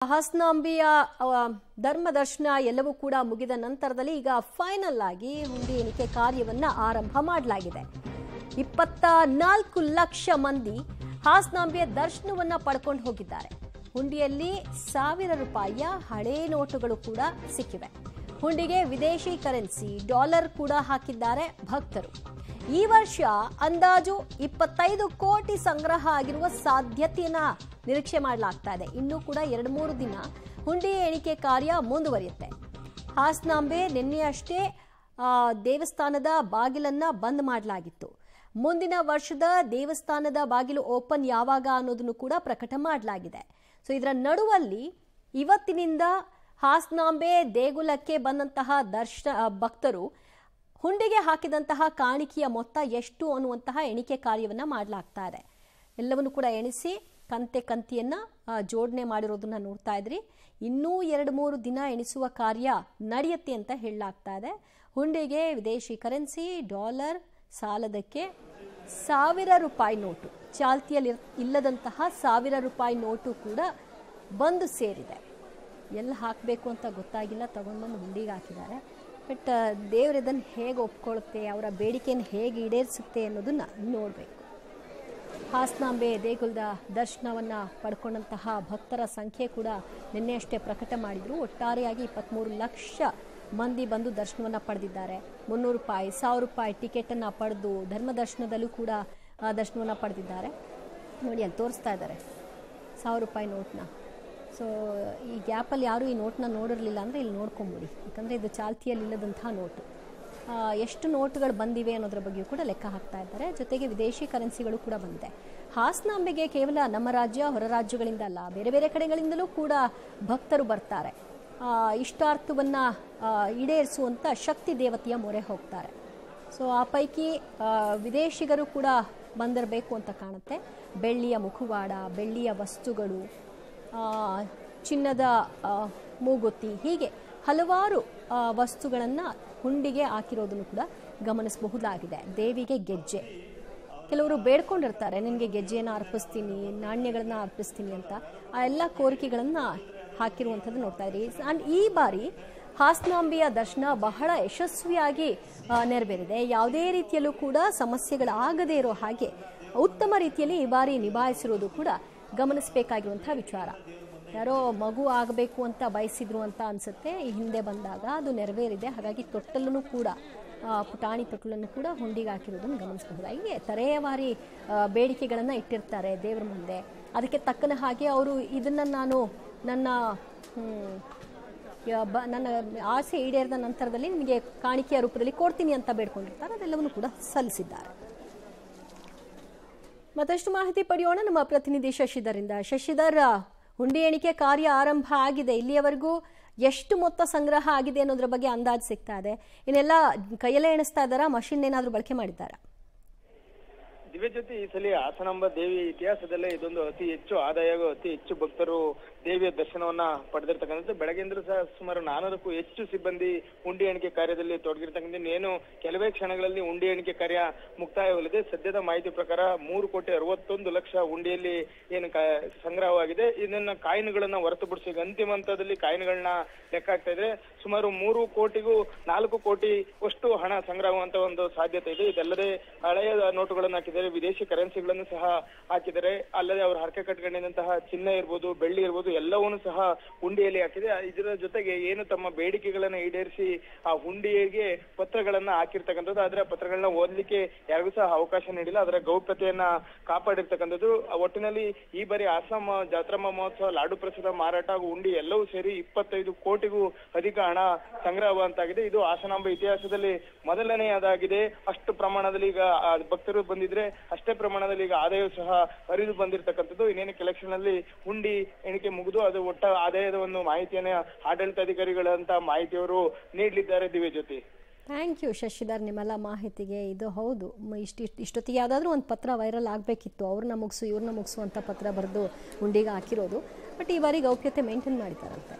ಹಾಸನಾಂಬಿಯ ಧರ್ಮ ದರ್ಶನ ಎಲ್ಲವೂ ಕೂಡ ಮುಗಿದ ನಂತರದಲ್ಲಿ ಈಗ ಫೈನಲ್ ಆಗಿ ಹುಂಡಿ ಎಣಿಕೆ ಕಾರ್ಯವನ್ನ ಆರಂಭ ಮಾಡಲಾಗಿದೆ. 24 ಲಕ್ಷ ಮಂದಿ ಹಾಸನಾಂಬಿಯ ದರ್ಶನವನ್ನ ಪಡ್ಕೊಂಡು ಹೋಗಿದ್ದಾರೆ. ಹುಂಡಿಯಲ್ಲಿ ಸಾವಿರ ರೂಪಾಯಿಯ ಹಳೆ ನೋಟುಗಳು ಕೂಡ ಸಿಕ್ಕಿವೆ. ಹುಂಡಿಗೆ ವಿದೇಶಿ ಕರೆನ್ಸಿ ಡಾಲರ್ ಕೂಡ ಹಾಕಿದ್ದಾರೆ ಭಕ್ತರು. ಈ ವರ್ಷ ಅಂದಾಜು 25 ಕೋಟಿ ಸಂಗ್ರಹ ಆಗಿರುವ ಸಾಧ್ಯತೆಯನ್ನ ನಿರೀಕ್ಷೆ ಮಾಡಲಾಗ್ತಾ ಇದೆ. ಇನ್ನೂ ಕೂಡ 2-3 ದಿನ ಹುಂಡಿ ಎಣಿಕೆ ಕಾರ್ಯ ಮುಂದುವರಿಯುತ್ತೆ. ಹಾಸನಾಂಬೆ ನಿನ್ನೆಯಷ್ಟೇ ದೇವಸ್ಥಾನದ ಬಾಗಿಲನ್ನ ಬಂದ್ ಮಾಡಲಾಗಿತ್ತು. ಮುಂದಿನ ವರ್ಷದ ದೇವಸ್ಥಾನದ ಬಾಗಿಲು ಓಪನ್ ಯಾವಾಗ ಅನ್ನೋದನ್ನು ಕೂಡ ಪ್ರಕಟ ಮಾಡಲಾಗಿದೆ. ಸೊ ಇದರ ನಡುವಲ್ಲಿ ಇವತ್ತಿನಿಂದ ಹಾಸನಾಂಬೆ ದೇಗುಲಕ್ಕೆ ಬಂದಂತಹ ಭಕ್ತರು ಹುಂಡಿಗೆ ಹಾಕಿದಂತಹ ಕಾಣಿಕೆಯ ಮೊತ್ತ ಎಷ್ಟು ಅನ್ನುವಂತಹ ಎಣಿಕೆ ಕಾರ್ಯವನ್ನ ಮಾಡಲಾಗ್ತಾ ಇದೆ. ಎಲ್ಲವನ್ನು ಕೂಡ ಎಣಿಸಿ ಕಂತಿಯನ್ನ ಜೋಡಣೆ ಮಾಡಿರೋದನ್ನ ನೋಡ್ತಾ ಇದ್ರಿ. ಇನ್ನೂ 2-3 ದಿನ ಎಣಿಸುವ ಕಾರ್ಯ ನಡೆಯುತ್ತೆ ಅಂತ ಹೇಳಲಾಗ್ತಾ ಇದೆ. ಹುಂಡಿಗೆ ವಿದೇಶಿ ಕರೆನ್ಸಿ ಡಾಲರ್ ಸಾಲದಕ್ಕೆ 1000 ರೂಪಾಯಿ ನೋಟು, ಚಾಲ್ತಿಯಲ್ಲಿ ಇಲ್ಲದಂತಹ 1000 ರೂಪಾಯಿ ನೋಟು ಕೂಡ ಬಂದು ಸೇರಿದೆ. ಎಲ್ಲ ಹಾಕಬೇಕು ಅಂತ ಗೊತ್ತಾಗಿಲ್ಲ, ತಗೊಂಡ್ಬಂದು ಹುಂಡಿಗೆ ಹಾಕಿದ್ದಾರೆ. ಬಟ್ ದೇವರು ಇದನ್ನು ಹೇಗೆ ಒಪ್ಕೊಳ್ಳುತ್ತೆ, ಅವರ ಬೇಡಿಕೆಯನ್ನು ಹೇಗೆ ಈಡೇರಿಸುತ್ತೆ ಅನ್ನೋದನ್ನ ನೋಡಬೇಕು. ಹಾಸನಾಂಬೆ ದೇಗುಲದ ದರ್ಶನವನ್ನ ಪಡ್ಕೊಂಡಂತಹ ಭಕ್ತರ ಸಂಖ್ಯೆ ಕೂಡ ನಿನ್ನೆಯಷ್ಟೇ ಪ್ರಕಟ ಮಾಡಿದ್ರು. ಒಟ್ಟಾರೆಯಾಗಿ 23 ಲಕ್ಷ ಮಂದಿ ಬಂದು ದರ್ಶನವನ್ನ ಪಡೆದಿದ್ದಾರೆ. 300 ರೂಪಾಯಿ 1000 ರೂಪಾಯಿ ಟಿಕೆಟ್ ಅನ್ನ ಪಡೆದು ಧರ್ಮ ದರ್ಶನದಲ್ಲೂ ಕೂಡ ದರ್ಶನವನ್ನ ಪಡೆದಿದ್ದಾರೆ. ನೋಡಿ ಅಲ್ಲಿ ತೋರಿಸ್ತಾ ಇದ್ದಾರೆ 1000 ರೂಪಾಯಿ ನೋಟ್ನ. ಸೊ ಈ ಗ್ಯಾಪಲ್ಲಿ ಯಾರು ಈ ನೋಟ್ನ ನೋಡಿರಲಿಲ್ಲ ಅಂದರೆ ಇಲ್ಲಿ ನೋಡ್ಕೊಂಬಿಡಿ, ಯಾಕಂದರೆ ಇದು ಚಾಲ್ತಿಯಲ್ಲಿ ಇಲ್ಲದಂತಹ ನೋಟು. ಎಷ್ಟು ನೋಟುಗಳು ಬಂದಿವೆ ಅನ್ನೋದ್ರ ಬಗ್ಗೆಯೂ ಕೂಡ ಲೆಕ್ಕ ಹಾಕ್ತಾ ಇದ್ದಾರೆ. ಜೊತೆಗೆ ವಿದೇಶಿ ಕರೆನ್ಸಿಗಳು ಕೂಡ ಬಂದಿದೆ. ಹಾಸನಾಂಬೆಗೆ ಕೇವಲ ನಮ್ಮ ರಾಜ್ಯ ಹೊರ ರಾಜ್ಯಗಳಿಂದ ಅಲ್ಲ, ಬೇರೆ ಬೇರೆ ಕಡೆಗಳಿಂದಲೂ ಕೂಡ ಭಕ್ತರು ಬರ್ತಾರೆ. ಇಷ್ಟಾರ್ಥವನ್ನು ಈಡೇರಿಸುವಂಥ ಶಕ್ತಿ ದೇವತೆಯ ಮೊರೆ ಹೋಗ್ತಾರೆ. ಸೊ ಆ ಪೈಕಿ ವಿದೇಶಿಗರು ಕೂಡ ಬಂದಿರಬೇಕು ಅಂತ ಕಾಣುತ್ತೆ. ಬೆಳ್ಳಿಯ ಮುಖವಾಡ, ಬೆಳ್ಳಿಯ ವಸ್ತುಗಳು, ಚಿನ್ನದ ಮೂಗುತಿ, ಹೀಗೆ ಹಲವಾರು ವಸ್ತುಗಳನ್ನು ಹುಂಡಿಗೆ ಹಾಕಿರೋದನ್ನು ಕೂಡ ಗಮನಿಸಬಹುದಾಗಿದೆ. ದೇವಿಗೆ ಗೆಜ್ಜೆ, ಕೆಲವರು ಬೇಡ್ಕೊಂಡಿರ್ತಾರೆ ನಿನಗೆ ಗೆಜ್ಜೆಯನ್ನು ಅರ್ಪಿಸ್ತೀನಿ, ನಾಣ್ಯಗಳನ್ನ ಅರ್ಪಿಸ್ತೀನಿ ಅಂತ. ಆ ಎಲ್ಲ ಕೋರಿಕೆಗಳನ್ನು ಹಾಕಿರುವಂಥದ್ದು ನೋಡ್ತಾ ಇದ್ರಿ. ಆ್ಯಂಡ್ ಈ ಬಾರಿ ಹಾಸನಾಂಬೆಯ ದರ್ಶನ ಬಹಳ ಯಶಸ್ವಿಯಾಗಿ ನೆರವೇರಿದೆ. ಯಾವುದೇ ರೀತಿಯಲ್ಲೂ ಕೂಡ ಸಮಸ್ಯೆಗಳಾಗದೇ ಇರೋ ಹಾಗೆ ಉತ್ತಮ ರೀತಿಯಲ್ಲಿ ಈ ಬಾರಿ ನಿಭಾಯಿಸಿರೋದು ಕೂಡ ಗಮನಿಸಬೇಕಾಗಿರುವಂಥ ವಿಚಾರ. ಯಾರೋ ಮಗು ಆಗಬೇಕು ಅಂತ ಬಯಸಿದ್ರು ಅಂತ ಅನಿಸುತ್ತೆ, ಈ ಹಿಂದೆ ಬಂದಾಗ ಅದು ನೆರವೇರಿದೆ. ಹಾಗಾಗಿ ತೊಟ್ಟಲನ್ನು ಕೂಡ ಪುಟಾಣಿ ತೊಟ್ಟಲನ್ನು ಕೂಡ ಹುಂಡಿಗೆ ಹಾಕಿರೋದನ್ನು ಗಮನಿಸಬಹುದು. ಹೀಗೆ ತರೇವಾರಿ ಬೇಡಿಕೆಗಳನ್ನು ಇಟ್ಟಿರ್ತಾರೆ ದೇವರ ಮುಂದೆ. ಅದಕ್ಕೆ ತಕ್ಕನ ಹಾಗೆ ಅವರು ಇದನ್ನು ನಾನು ನನ್ನ ಆಸೆ ಈಡೇರಿದ ನಂತರದಲ್ಲಿ ನಿಮಗೆ ಕಾಣಿಕೆಯ ರೂಪದಲ್ಲಿ ಕೊಡ್ತೀನಿ ಅಂತ ಬೇಡ್ಕೊಂಡಿರ್ತಾರೆ. ಅದೆಲ್ಲವನ್ನು ಕೂಡ ಸಲ್ಲಿಸಿದ್ದಾರೆ. ಮತ್ತಷ್ಟು ಮಾಹಿತಿ ಪಡೆಯೋಣ ನಮ್ಮ ಪ್ರತಿನಿಧಿ ಶಶಿಧರಿಂದ. ಶಶಿಧರ್, ಹುಂಡಿ ಎಣಿಕೆ ಕಾರ್ಯ ಆರಂಭ ಆಗಿದೆ. ಇಲ್ಲಿಯವರೆಗೂ ಎಷ್ಟು ಮೊತ್ತ ಸಂಗ್ರಹ ಆಗಿದೆ ಅನ್ನೋದ್ರ ಬಗ್ಗೆ ಅಂದಾಜು ಸಿಗ್ತಾ ಇದೆ. ಇನ್ನೆಲ್ಲ ಕೈಯಲ್ಲೇ ಎಣಿಸ್ತಾ ಇದ್ದಾರಾ, ಮಷಿನ್ ಏನಾದರೂ ಬಳಕೆ ಮಾಡಿದ್ದಾರಾ? ದಿವ್ಯ ಜ್ಯೋತಿ, ಈ ಸಲ ಹಾಸನಾಂಬ ದೇವಿ ಇತಿಹಾಸದಲ್ಲೇ ಇದೊಂದು ಅತಿ ಹೆಚ್ಚು ಆದಾಯ, ಅತಿ ಹೆಚ್ಚು ಭಕ್ತರು ದೇವಿಯ ದರ್ಶನವನ್ನ ಪಡೆದಿರ್ತಕ್ಕಂಥದ್ದು. ಬೆಳಗ್ಗೆಂದ್ರೂ ಸಹ ಸುಮಾರು 400ಕ್ಕೂ ಹೆಚ್ಚು ಸಿಬ್ಬಂದಿ ಹುಂಡಿ ಎಣಿಕೆ ಕಾರ್ಯದಲ್ಲಿ ತೊಡಗಿರ್ತಕ್ಕಂಥ. ಏನು ಕೆಲವೇ ಕ್ಷಣಗಳಲ್ಲಿ ಹುಂಡಿ ಎಣಿಕೆ ಕಾರ್ಯ ಮುಕ್ತಾಯವಾಗಲಿದೆ. ಸದ್ಯದ ಮಾಹಿತಿ ಪ್ರಕಾರ 3,61 ಲಕ್ಷ ಹುಂಡಿಯಲ್ಲಿ ಏನು ಸಂಗ್ರಹವಾಗಿದೆ. ಇದನ್ನ ಕಾಯಿನ್ಗಳನ್ನ ಹೊರತುಪಡಿಸಿ ಅಂತಿಮ ಹಂತದಲ್ಲಿ ಕಾಯಿನ್ಗಳನ್ನ ಲೆಕ್ಕ ಹಾಕ್ತಾ ಇದ್ರೆ ಸುಮಾರು 3 ಕೋಟಿಗೂ 4 ಕೋಟಿ ಅಷ್ಟು ಹಣ ಸಂಗ್ರಹವಂತ ಒಂದು ಸಾಧ್ಯತೆ ಇದೆ. ಇದಲ್ಲದೆ ಹಳೆಯ ನೋಟುಗಳನ್ನು ಹಾಕಿದ್ದಾರೆ, ವಿದೇಶಿ ಕರೆನ್ಸಿಗಳನ್ನು ಸಹ ಹಾಕಿದ್ದಾರೆ. ಅಲ್ಲದೆ ಅವರು ಹರಕೆ ಕಟ್ಕೊಂಡಿದ್ದಂತಹ ಚಿನ್ನ ಇರ್ಬೋದು, ಬೆಳ್ಳಿ ಇರ್ಬೋದು, ಎಲ್ಲವನ್ನೂ ಸಹ ಹುಂಡಿಯಲ್ಲಿ ಹಾಕಿದೆ. ಇದರ ಜೊತೆಗೆ ಏನು ತಮ್ಮ ಬೇಡಿಕೆಗಳನ್ನ ಈಡೇರಿಸಿ ಆ ಹುಂಡಿಗೆ ಪತ್ರಗಳನ್ನ ಹಾಕಿರ್ತಕ್ಕಂಥದ್ದು. ಆದ್ರೆ ಪತ್ರಗಳನ್ನ ಓದ್ಲಿಕ್ಕೆ ಯಾರಿಗೂ ಸಹ ಅವಕಾಶ ನೀಡಿಲ್ಲ, ಅದರ ಗೌಪ್ಯತೆಯನ್ನ ಕಾಪಾಡಿರ್ತಕ್ಕಂಥದ್ದು. ಒಟ್ಟಿನಲ್ಲಿ ಈ ಬಾರಿ ಹಾಸನ ಜಾತ್ರಾ ಮಹೋತ್ಸವ, ಲಾಡು ಪ್ರಸಾದ ಮಾರಾಟ ಹಾಗೂ ಹುಂಡಿ ಎಲ್ಲವೂ ಸೇರಿ 25 ಕೋಟಿಗೂ ಅಧಿಕ ಹಣ ಸಂಗ್ರಹವಂತಾಗಿದೆ. ಇದು ಹಾಸನಾಂಬೆ ಇತಿಹಾಸದಲ್ಲಿ ಮೊದಲನೆಯದಾಗಿದೆ. ಅಷ್ಟು ಪ್ರಮಾಣದಲ್ಲಿ ಈಗ ಭಕ್ತರು ಬಂದಿದ್ರೆ ಅಷ್ಟೇ ಪ್ರಮಾಣದಲ್ಲಿ ಈಗ ಆದಾಯ ಸಹ ಹರಿದು ಬಂದಿರತಕ್ಕಂಥದ್ದು. ಇನ್ನೇನು ಕಲೆಕ್ಷನ್ ಅಲ್ಲಿ ಹುಂಡಿ ಎಣಿಕೆ ಮುಗಿದು ಅದು ಒಟ್ಟ ಆದಾಯದ ಒಂದು ಮಾಹಿತಿಯನ್ನ ಆಡಳಿತಾಧಿಕಾರಿಗಳಂತ ಮಾಹಿತಿಯವರು ನೀಡಲಿದ್ದಾರೆ. ದಿವ್ಯ ಜ್ಯೋತಿ, ಥ್ಯಾಂಕ್ ಯು ಶಶಿಧರ್ ನಿಮ್ಮೆಲ್ಲ ಮಾಹಿತಿಗೆ. ಇದು ಹೌದು, ಇಷ್ಟೊತ್ತಿಗೆ ಯಾವುದಾದ್ರೂ ಒಂದು ಪತ್ರ ವೈರಲ್ ಆಗಬೇಕಿತ್ತು, ಅವ್ರನ್ನ ಮುಗಿಸು ಇವ್ರನ್ನ ಮುಗಿಸು ಅಂತ ಪತ್ರ ಬರೆದು ಹುಂಡಿಗೆ ಹಾಕಿರೋದು. ಬಟ್ ಈ ಬಾರಿ ಗೌಪ್ಯತೆ ಮೇಂಟೈನ್ ಮಾಡಿದ್ದಾರಂತೆ.